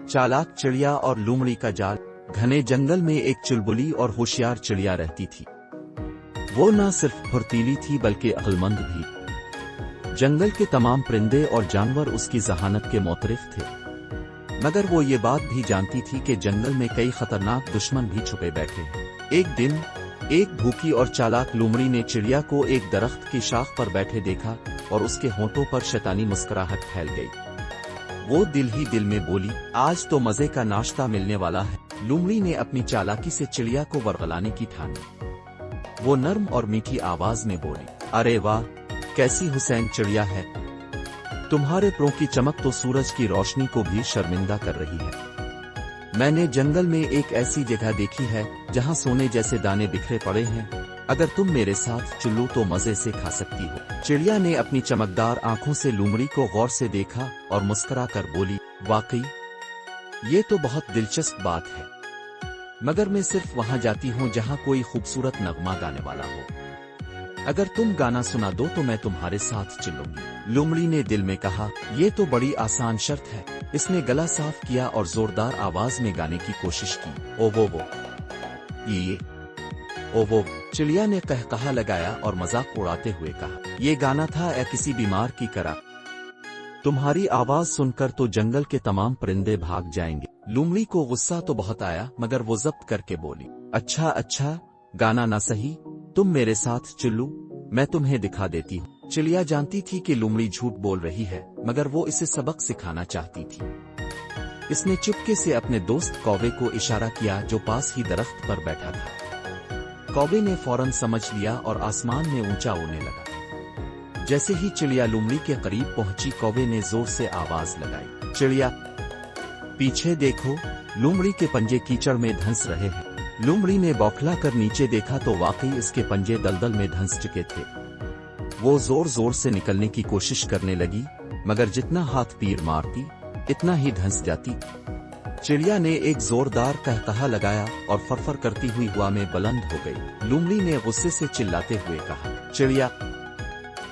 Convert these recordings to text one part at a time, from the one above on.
चालाक चिड़िया और लोमड़ी का जाल। घने जंगल में एक चुलबुली और होशियार चिड़िया रहती थी। वो न सिर्फ फुर्तीली थी बल्कि अक्लमंद भी। जंगल के तमाम परिंदे और जानवर उसकी जहानत के मोतरिफ थे, मगर वो ये बात भी जानती थी कि जंगल में कई खतरनाक दुश्मन भी छुपे बैठे हैं। एक दिन एक भूखी और चालाक लोमड़ी ने चिड़िया को एक दरख्त की शाख पर बैठे देखा और उसके होंठों पर शैतानी मुस्कुराहट फैल गई। वो दिल ही दिल में बोली, आज तो मजे का नाश्ता मिलने वाला है। लोमड़ी ने अपनी चालाकी से चिड़िया को वर्गलाने की ठानी। वो नर्म और मीठी आवाज में बोली, अरे वाह, कैसी हुसैन चिड़िया है। तुम्हारे परों की चमक तो सूरज की रोशनी को भी शर्मिंदा कर रही है। मैंने जंगल में एक ऐसी जगह देखी है जहां सोने जैसे दाने बिखरे पड़े हैं। अगर तुम मेरे साथ चलो तो मजे से खा सकती हो। चिड़िया ने अपनी चमकदार आंखों से लोमड़ी को गौर से देखा और मुस्कुरा कर बोली, वाकई ये तो बहुत दिलचस्प बात है, मगर मैं सिर्फ वहां जाती हूं जहां कोई खूबसूरत नगमा गाने वाला हो। अगर तुम गाना सुना दो तो मैं तुम्हारे साथ चलूंगी। लोमड़ी ने दिल में कहा, ये तो बड़ी आसान शर्त है। इसने गला साफ किया और जोरदार आवाज में गाने की कोशिश की। ओ वो ये ओ वो। चिड़िया ने कहकहा लगाया और मजाक उड़ाते हुए कहा, ये गाना था या किसी बीमार की करा। तुम्हारी आवाज सुनकर तो जंगल के तमाम परिंदे भाग जाएंगे। लोमड़ी को गुस्सा तो बहुत आया, मगर वो जब्त करके बोली, अच्छा, गाना ना सही, तुम मेरे साथ चलो, मैं तुम्हें दिखा देती हूँ। चिड़िया जानती थी कि लोमड़ी झूठ बोल रही है, मगर वो इसे सबक सिखाना चाहती थी। इसने चुपके से अपने दोस्त कौवे को इशारा किया जो पास ही दरख्त पर बैठा था। कौवे ने फौरन समझ लिया और आसमान में ऊंचा उड़ने लगा। जैसे ही चिड़िया लोमड़ी के करीब पहुंची, कौवे ने जोर से आवाज लगाई, चिड़िया पीछे देखो, लोमड़ी के पंजे कीचड़ में धंस रहे हैं। लोमड़ी ने बौखला कर नीचे देखा तो वाकई इसके पंजे दलदल में धंस चुके थे। वो जोर जोर से निकलने की कोशिश करने लगी, मगर जितना हाथ पीर मारती इतना ही धंस जाती। चिड़िया ने एक जोरदार कहकहा लगाया और फरफर करती हुई हवा में बुलंद हो गई। लोमड़ी ने गुस्से से चिल्लाते हुए कहा, चिड़िया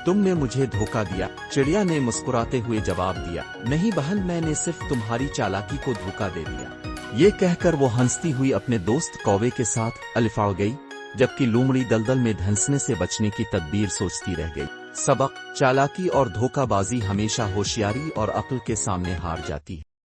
तुमने मुझे धोखा दिया। चिड़िया ने मुस्कुराते हुए जवाब दिया, नहीं बहन, मैंने सिर्फ तुम्हारी चालाकी को धोखा दे दिया। ये कहकर वो हंसती हुई अपने दोस्त कौवे के साथ अलिफाड़ गई, जबकि लोमड़ी दलदल में धंसने से बचने की तदबीर सोचती रह गई। सबक, चालाकी और धोखाबाजी हमेशा होशियारी और अक्ल के सामने हार जाती है।